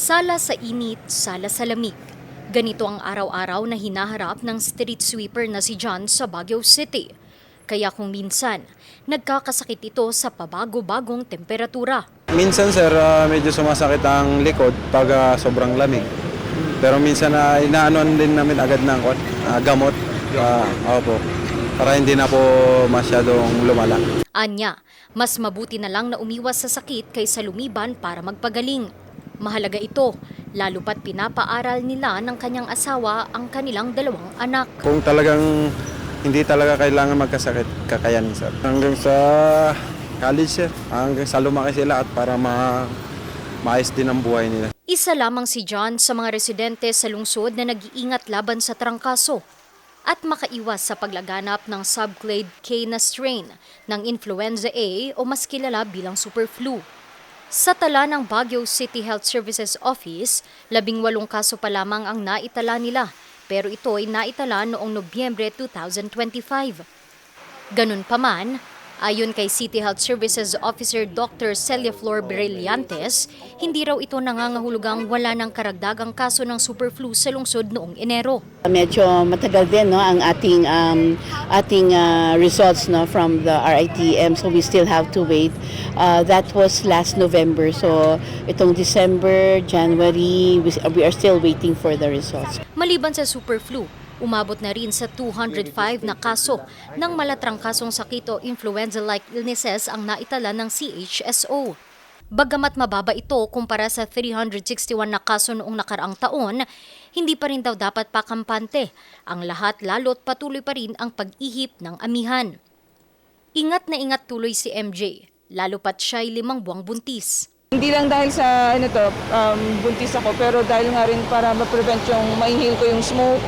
Sala sa init, sala sa lamig. Ganito ang araw-araw na hinaharap ng street sweeper na si John sa Baguio City. Kaya kung minsan, nagkakasakit ito sa pabago-bagong temperatura. Minsan sir, medyo sumasakit ang likod pag sobrang lamig. Pero minsan inaanoan din namin agad ng gamot. Opo, para hindi na po masyadong lumala. Anya, mas mabuti na lang na umiwas sa sakit kaysa lumiban para magpagaling. Mahalaga ito, lalo pat pinapaaral nila ng kanyang asawa ang kanilang dalawang anak. Kung talagang hindi talaga kailangan magkasakit, kakayanin sir. Hanggang sa college sir, hanggang sa lumaki sila at para maayos din ang buhay nila. Isa lamang si John sa mga residente sa lungsod na nag-iingat laban sa trangkaso at makaiwas sa paglaganap ng subclade K na strain ng influenza A o mas kilala bilang superflu. Sa tala ng Baguio City Health Services Office, 18 kaso pa lamang ang naitala nila, pero ito ay naitala noong Nobyembre 2025. Ganun pa man, ayon kay City Health Services Officer Dr. Celia Flor Brillantes, hindi raw ito nangangahulugang wala ng karagdagang kaso ng superflu sa lungsod noong Enero. Medyo matagal din ang ating results from the RITM, so we still have to wait. That was last November, so itong December, January, we are still waiting for the results. Maliban sa superflu, umabot na rin sa 205 na kaso ng malatrang kasong sakit o influenza-like illnesses ang naitala ng CHSO. Bagamat mababa ito kumpara sa 361 na kaso noong nakaraang taon, hindi pa rin daw dapat pakampante ang lahat lalo't patuloy pa rin ang pag-ihip ng amihan. Ingat na ingat tuloy si MJ, lalo pat siya'y 5 buwang buntis. Hindi lang dahil sa buntis ako, pero dahil nga rin para ma-prevent yung ma-inhale ko yung smoke,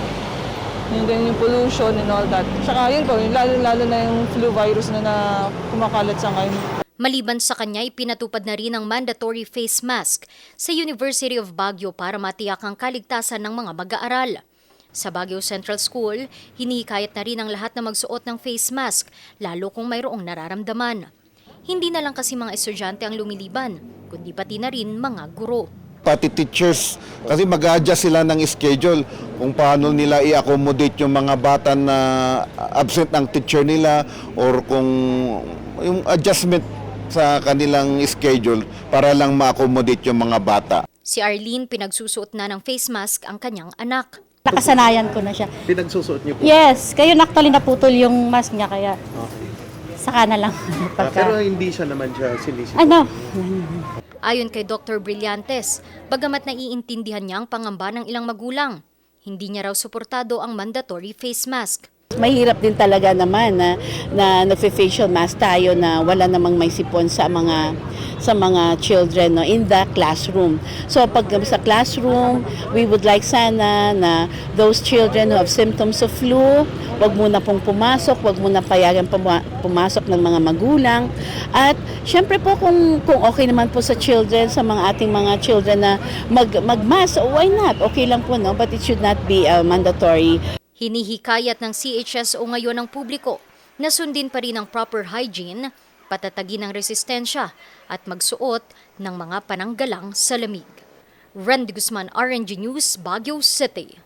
yung pollution and all that. Saka yun po, lalo na yung flu virus na kumakalat sa ngayon. Maliban sa kanya, ipinatupad na rin ang mandatory face mask sa University of Baguio para matiyak ang kaligtasan ng mga mag-aaral. Sa Baguio Central School, hinihikayat na rin ang lahat na magsuot ng face mask, lalo kung mayroong nararamdaman. Hindi na lang kasi mga estudyante ang lumiliban, kundi pati na rin mga guro. Pati teachers, kasi mag-adjust sila ng schedule kung paano nila i-accommodate yung mga bata na absent ng teacher nila or kung yung adjustment sa kanilang schedule para lang ma-accommodate yung mga bata. Si Arlene, pinagsusuot na ng face mask ang kanyang anak. Nakasanayan ko na siya. Pinagsusuot niyo po? Yes, kayo actually naputol yung mask niya kaya saka na lang. Pero hindi siya naman siya sinisip. Ano? Ayon kay Dr. Brillantes, bagamat naiintindihan niya ang pangamba ng ilang magulang, hindi niya raw suportado ang mandatory face mask. Mahirap din talaga naman na nagfe-facial mask tayo na wala namang may sipon sa mga children in the classroom. So pag sa classroom, we would like sana na those children who have symptoms of flu, wag muna pong pumasok, wag muna payagan pumasok ng mga magulang. At syempre po kung okay naman po sa children, sa mga ating mga children na mag-mask, why not? Okay lang po, no? But it should not be mandatory. Hinihikayat ng CHSO ngayon ng publiko na sundin pa rin ang proper hygiene, patatagin ang resistensya at magsuot ng mga pananggalang sa lamig. Randy Guzman, RNG News, Baguio City.